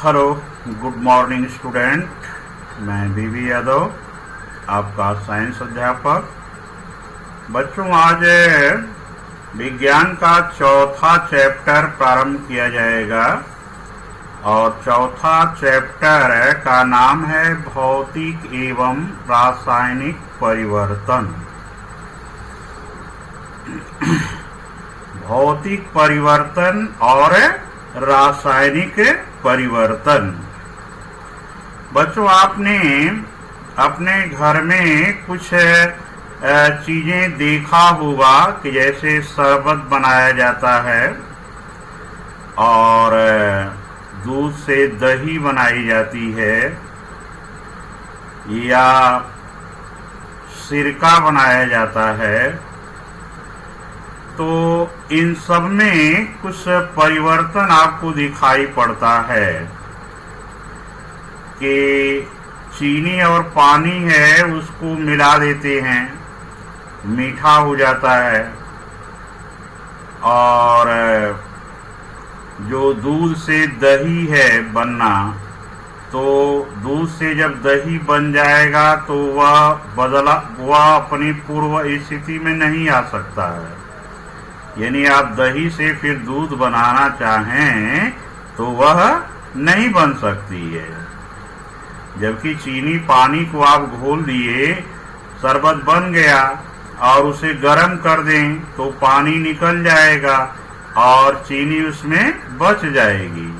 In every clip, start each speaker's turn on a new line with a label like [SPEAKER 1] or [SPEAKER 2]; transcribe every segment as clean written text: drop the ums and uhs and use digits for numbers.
[SPEAKER 1] Hello, good morning student. मैं बीवी यादव, आपका साइंस अध्यापक। बच्चों, आज विज्ञान का चौथा चैप्टर प्रारंभ किया जाएगा और चौथा चैप्टर का नाम है भौतिक एवं रासायनिक परिवर्तन। भौतिक परिवर्तन और रासायनिक परिवर्तन। बच्चों, आपने अपने घर में कुछ चीजें देखा होगा कि जैसे शरबत बनाया जाता है और दूध से दही बनाई जाती है या सिरका बनाया जाता है। तो इन सब में कुछ परिवर्तन आपको दिखाई पड़ता है कि चीनी और पानी है उसको मिला देते हैं, मीठा हो जाता है, और जो दूध से दही है बनना, तो दूध से जब दही बन जाएगा तो वह अपनी पूर्व स्थिति में नहीं आ सकता है। यानी आप दही से फिर दूध बनाना चाहें तो वह नहीं बन सकती है। जबकि चीनी पानी को आप घोल दिए, शरबत बन गया और उसे गर्म कर दें तो पानी निकल जाएगा और चीनी उसमें बच जाएगी।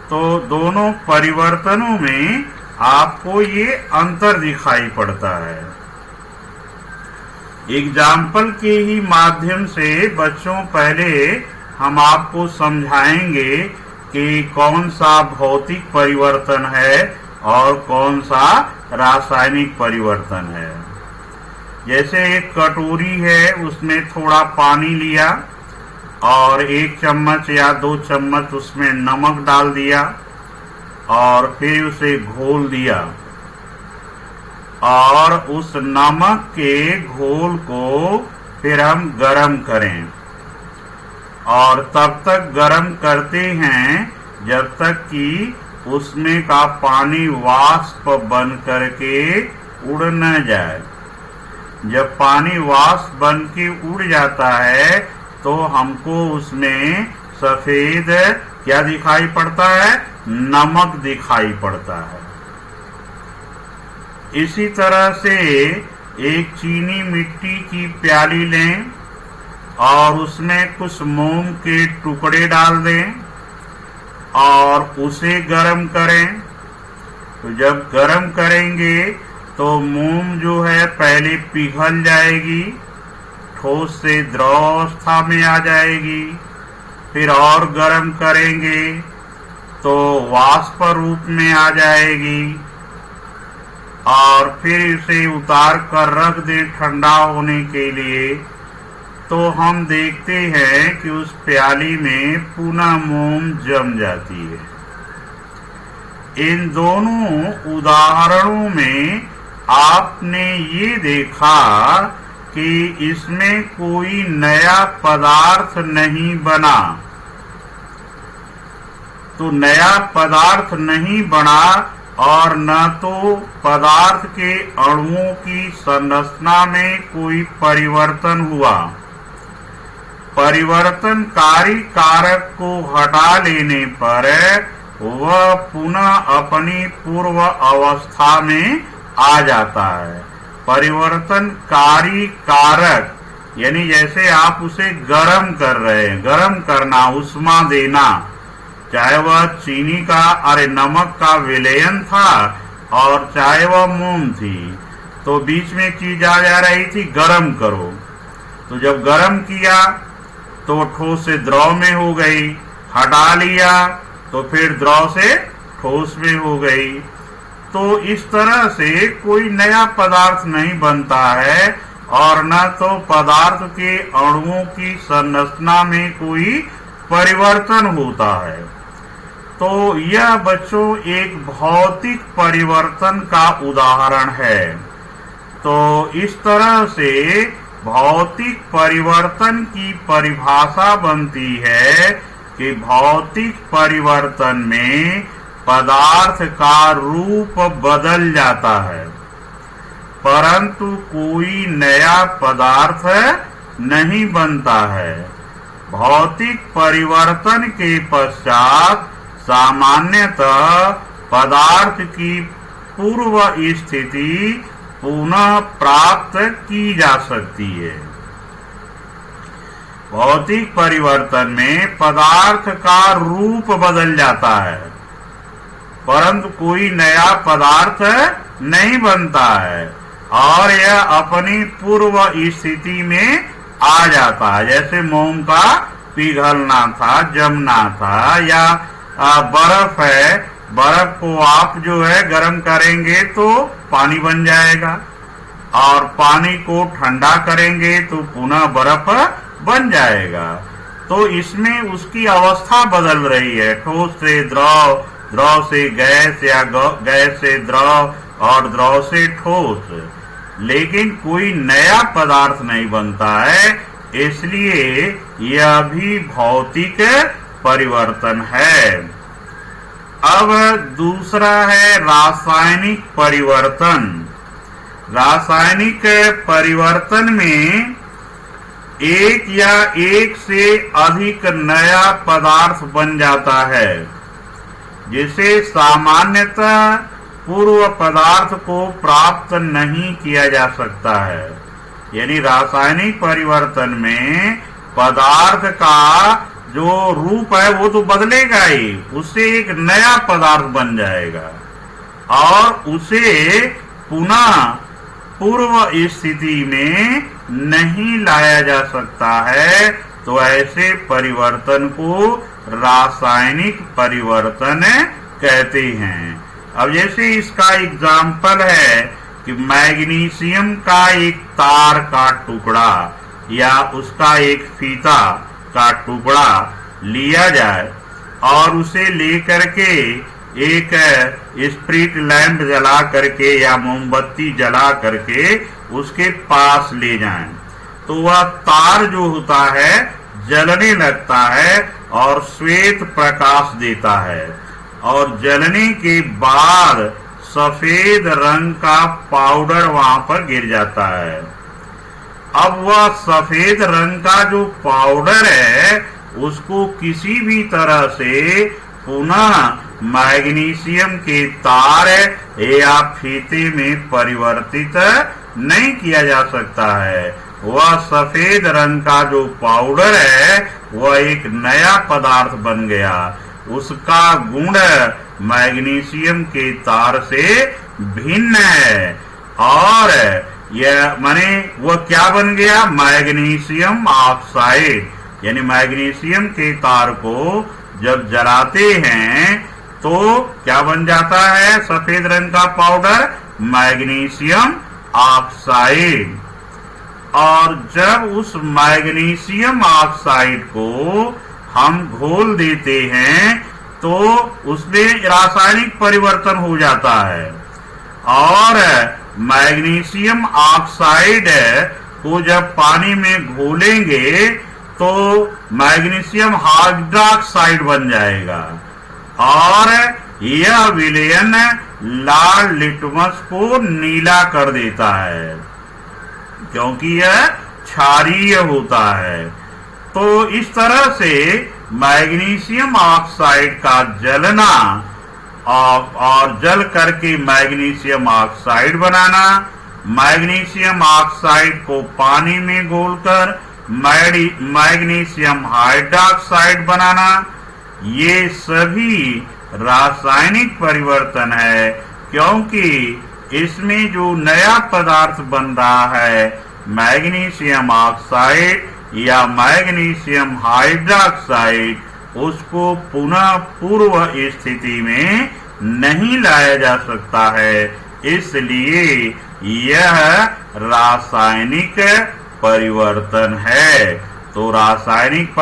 [SPEAKER 1] तो दोनों परिवर्तनों में आपको ये अंतर दिखाई पड़ता है। एग्जाम्पल के ही माध्यम से बच्चों पहले हम आपको समझाएंगे कि कौन सा भौतिक परिवर्तन है और कौन सा रासायनिक परिवर्तन है। जैसे एक कटोरी है, उसमें थोड़ा पानी लिया और 1 चम्मच या 2 चम्मच उसमें नमक डाल दिया और फिर उसे घोल दिया और उस नमक के घोल को फिर हम गरम करें और तब तक गरम करते हैं जब तक कि उसमें का पानी वाष्प बन करके उड़ न जाए। जब पानी वाष्प बन के उड़ जाता है तो हमको उसमें सफेद क्या दिखाई पड़ता है? नमक दिखाई पड़ता है। इसी तरह से एक चीनी मिट्टी की प्याली लें और उसमें कुछ मोम के टुकड़े डाल दें और उसे गरम करें। तो जब गरम करेंगे तो मोम जो है पहले पिघल जाएगी, ठोस से द्रव अवस्था में आ जाएगी। फिर और गरम करेंगे तो वाष्प रूप में आ जाएगी और फिर इसे उतार कर रख दे ठंडा होने के लिए। तो हम देखते हैं कि उस प्याली में पुनः मोम जम जाती है। इन दोनों उदाहरणों में आपने ये देखा कि इसमें कोई नया पदार्थ नहीं बना। तो नया पदार्थ नहीं बना और न तो पदार्थ के अणुओं की संरचना में कोई परिवर्तन हुआ। परिवर्तनकारी कारक को हटा लेने पर वह पुनः अपनी पूर्व अवस्था में आ जाता है। परिवर्तनकारी कारक यानी जैसे आप उसे गर्म कर रहे हैं, गर्म करना, उष्मा देना, चाहे वह चीनी का नमक का विलयन था और चाहे वह मोम थी, तो बीच में चीज आ जा रही थी गरम करो। तो जब गरम किया तो ठोस से द्रव में हो गई, हटा लिया तो फिर द्रव से ठोस में हो गई। तो इस तरह से कोई नया पदार्थ नहीं बनता है और न तो पदार्थ के अणुओं की संरचना में कोई परिवर्तन होता है। तो यह बच्चों एक भौतिक परिवर्तन का उदाहरण है। तो इस तरह से भौतिक परिवर्तन की परिभाषा बनती है कि भौतिक परिवर्तन में पदार्थ का रूप बदल जाता है, परंतु कोई नया पदार्थ नहीं बनता है। भौतिक परिवर्तन के पश्चात सामान्यतः पदार्थ की पूर्व स्थिति पुनः प्राप्त की जा सकती है। भौतिक परिवर्तन में पदार्थ का रूप बदल जाता है, परंतु कोई नया पदार्थ नहीं बनता है और यह अपनी पूर्व स्थिति में आ जाता है। जैसे मोम का पिघलना था, जमना था, या बर्फ है, बर्फ को आप जो है गर्म करेंगे तो पानी बन जाएगा, और पानी को ठंडा करेंगे तो पुनः बर्फ बन जाएगा। तो इसमें उसकी अवस्था बदल रही है, ठोस से द्रव, द्रव से गैस, या गैस से द्रव, और द्रव से ठोस। लेकिन कोई नया पदार्थ नहीं बनता है, इसलिए यह भी भौतिक परिवर्तन है। अब दूसरा है रासायनिक परिवर्तन। रासायनिक परिवर्तन में एक या एक से अधिक नया पदार्थ बन जाता है, जिसे सामान्यतः पूर्व पदार्थ को प्राप्त नहीं किया जा सकता है। यानी रासायनिक परिवर्तन में पदार्थ का जो रूप है वो तो बदलेगा ही, उससे एक नया पदार्थ बन जाएगा और उसे पुनः पूर्व स्थिति में नहीं लाया जा सकता है। तो ऐसे परिवर्तन को रासायनिक परिवर्तन कहते हैं। अब जैसे इसका एग्जाम्पल है कि मैग्नीशियम का एक तार का टुकड़ा या उसका एक फीता का टुकड़ा लिया जाए और उसे लेकर के एक स्प्रिट लैंप जला करके या मोमबत्ती जला करके उसके पास ले जाएं, तो वह तार जो होता है जलने लगता है और श्वेत प्रकाश देता है, और जलने के बाद सफेद रंग का पाउडर वहां पर गिर जाता है। अब वह सफेद रंग का जो पाउडर है उसको किसी भी तरह से पुनः मैग्नीशियम के तार या फीते में परिवर्तित नहीं किया जा सकता है। वह सफेद रंग का जो पाउडर है वह एक नया पदार्थ बन गया, उसका गुण मैग्नीशियम के तार से भिन्न है, और यह माने वह क्या बन गया, मैग्नीशियम ऑक्साइड। यानी मैग्नीशियम के तार को जब जलाते हैं तो क्या बन जाता है, सफेद रंग का पाउडर, मैग्नीशियम ऑक्साइड। और जब उस मैग्नीशियम ऑक्साइड को हम घोल देते हैं तो उसमें रासायनिक परिवर्तन हो जाता है, और मैग्नीशियम ऑक्साइड को जब पानी में घोलेंगे तो मैग्नीशियम हाइड्रोक्साइड बन जाएगा, और यह विलयन लाल लिटमस को नीला कर देता है क्योंकि यह क्षारीय होता है। तो इस तरह से मैग्नीशियम ऑक्साइड का जलना और जल करके मैग्नीशियम ऑक्साइड बनाना, मैग्नीशियम ऑक्साइड को पानी में घोलकर मैग्नीशियम हाइड्रोक्साइड बनाना, ये सभी रासायनिक परिवर्तन है, क्योंकि इसमें जो नया पदार्थ बन रहा है मैग्नीशियम ऑक्साइड या मैग्नीशियम हाइड्रोक्साइड, उसको पुनः पूर्व स्थिति में नहीं लाया जा सकता है, इसलिए यह रासायनिक परिवर्तन है। तो रासायनिक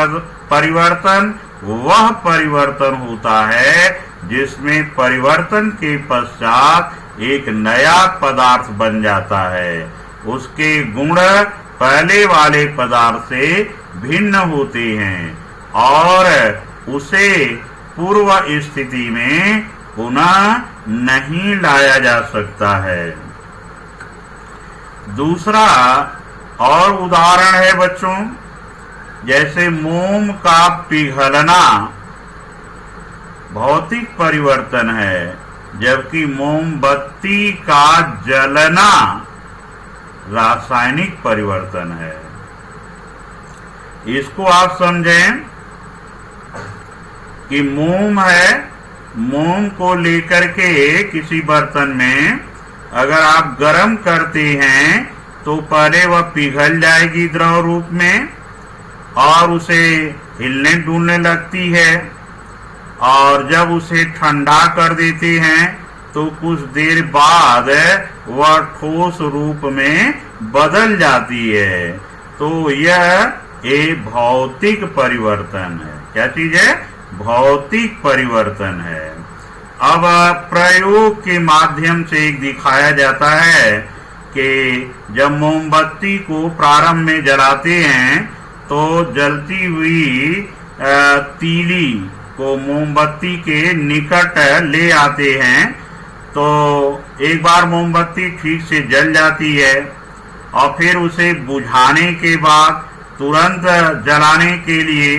[SPEAKER 1] परिवर्तन वह परिवर्तन होता है जिसमें परिवर्तन के पश्चात एक नया पदार्थ बन जाता है, उसके गुण पहले वाले पदार्थ से भिन्न होते हैं और उसे पूर्व स्थिति में पुनः नहीं लाया जा सकता है। दूसरा और उदाहरण है बच्चों, जैसे मोम का पिघलना भौतिक परिवर्तन है, जबकि मोमबत्ती का जलना रासायनिक परिवर्तन है। इसको आप समझें कि मोम है, मोम को लेकर के किसी बर्तन में अगर आप गर्म करते हैं तो पहले वह पिघल जाएगी द्रव रूप में और उसे हिलने डुलने लगती है, और जब उसे ठंडा कर देते हैं तो कुछ देर बाद वह ठोस रूप में बदल जाती है। तो यह एक भौतिक परिवर्तन है। क्या चीज है? भौतिक परिवर्तन है। अब प्रयोग के माध्यम से एक दिखाया जाता है कि जब मोमबत्ती को प्रारंभ में जलाते हैं तो जलती हुई तीली को मोमबत्ती के निकट ले आते हैं, तो एक बार मोमबत्ती ठीक से जल जाती है और फिर उसे बुझाने के बाद तुरंत जलाने के लिए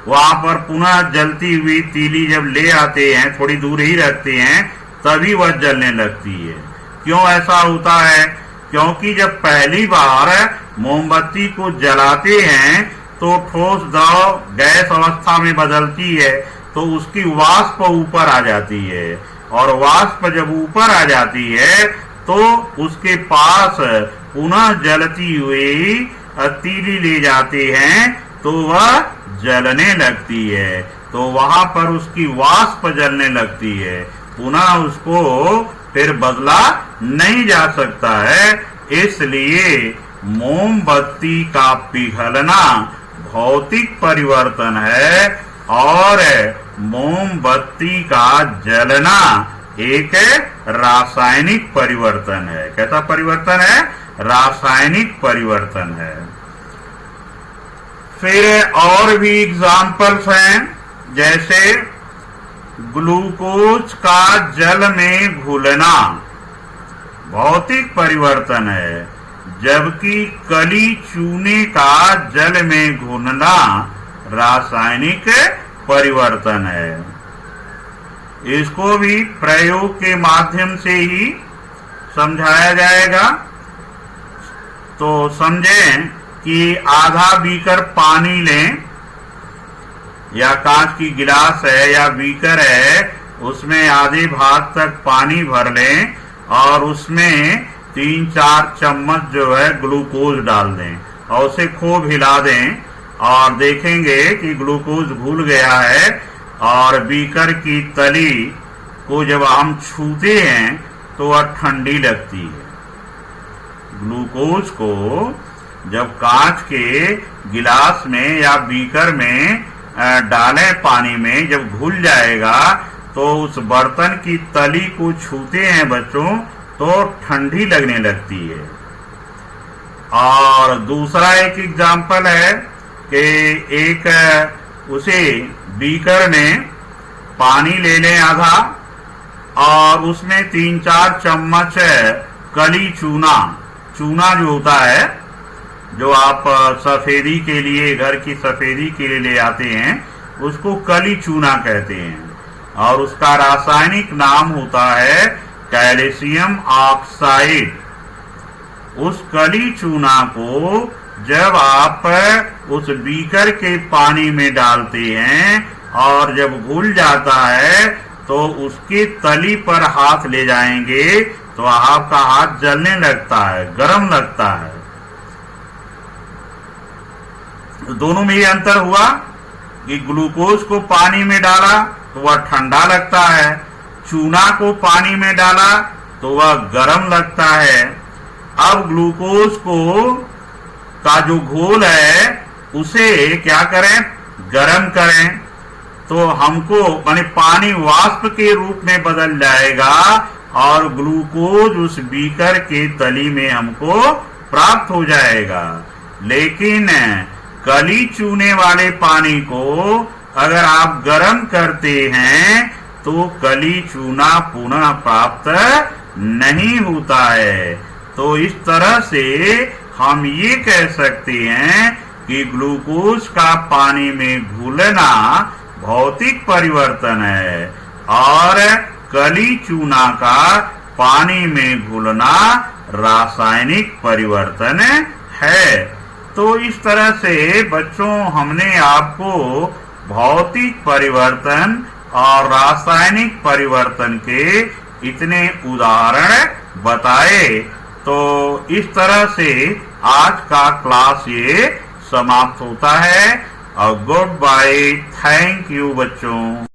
[SPEAKER 1] वहां पर पुनः जलती हुई तीली जब ले आते हैं, थोड़ी दूर ही रखते हैं, तभी वह जलने लगती है। क्यों ऐसा होता है? क्योंकि जब पहली बार मोमबत्ती को जलाते हैं तो ठोस द्रव गैस अवस्था में बदलती है, तो उसकी वाष्प ऊपर आ जाती है, और वाष्प जब ऊपर आ जाती है तो उसके पास पुनः जलती हुई तीली ले जाते हैं तो वह जलने लगती है। तो वहां पर उसकी वाष्प जलने लगती है, पुनः उसको फिर बदला नहीं जा सकता है। इसलिए मोमबत्ती का पिघलना भौतिक परिवर्तन है और मोमबत्ती का जलना एक रासायनिक परिवर्तन है। कैसा परिवर्तन है? रासायनिक परिवर्तन है। फिर और भी एग्जाम्पल्स हैं, जैसे ग्लूकोज का जल में घुलना भौतिक परिवर्तन है, जबकि कली चूने का जल में घुलना रासायनिक परिवर्तन है। इसको भी प्रयोग के माध्यम से ही समझाया जाएगा। तो समझें कि आधा बीकर पानी लें, या कांच की गिलास है या बीकर है, उसमें आधे भाग तक पानी भर लें और उसमें 3-4 चम्मच जो है ग्लूकोज डाल दें और उसे खूब हिला दें, और देखेंगे कि ग्लूकोज घुल गया है और बीकर की तली को जब हम छूते हैं तो वह ठंडी लगती है। ग्लूकोज को जब कांच के गिलास में या बीकर में डालें पानी में, जब घुल जाएगा तो उस बर्तन की तली को छूते हैं बच्चों तो ठंडी लगने लगती है। और दूसरा एक एग्जाम्पल है कि एक उसे बीकर में पानी ले लें आधा, और उसमें 3-4 चम्मच कली चूना जो होता है, जो आप सफेदी के लिए, घर की सफेदी के लिए ले आते हैं, उसको कली चूना कहते हैं, और उसका रासायनिक नाम होता है कैल्शियम ऑक्साइड। उस कली चूना को जब आप उस बीकर के पानी में डालते हैं और जब घुल जाता है तो उसकी तली पर हाथ ले जाएंगे तो आपका हाथ जलने लगता है, गर्म लगता है। दोनों में ये अंतर हुआ कि ग्लूकोज को पानी में डाला तो वह ठंडा लगता है, चूना को पानी में डाला तो वह गर्म लगता है। अब ग्लूकोज को का जो घोल है उसे क्या करें? गर्म करें, तो हमको माने पानी वाष्प के रूप में बदल जाएगा और ग्लूकोज उस बीकर के तली में हमको प्राप्त हो जाएगा। लेकिन कली चूने वाले पानी को अगर आप गर्म करते हैं तो तो कली चूना पुनः प्राप्त नहीं होता है। तो इस तरह से हम ये कह सकते हैं कि ग्लूकोज का पानी में घुलना भौतिक परिवर्तन है और कली चूना का पानी में घुलना रासायनिक परिवर्तन है। तो इस तरह से बच्चों हमने आपको भौतिक परिवर्तन और रासायनिक परिवर्तन के इतने उदाहरण बताए। तो इस तरह से आज का क्लास ये समाप्त होता है। और गुड बाय, थैंक यू बच्चों।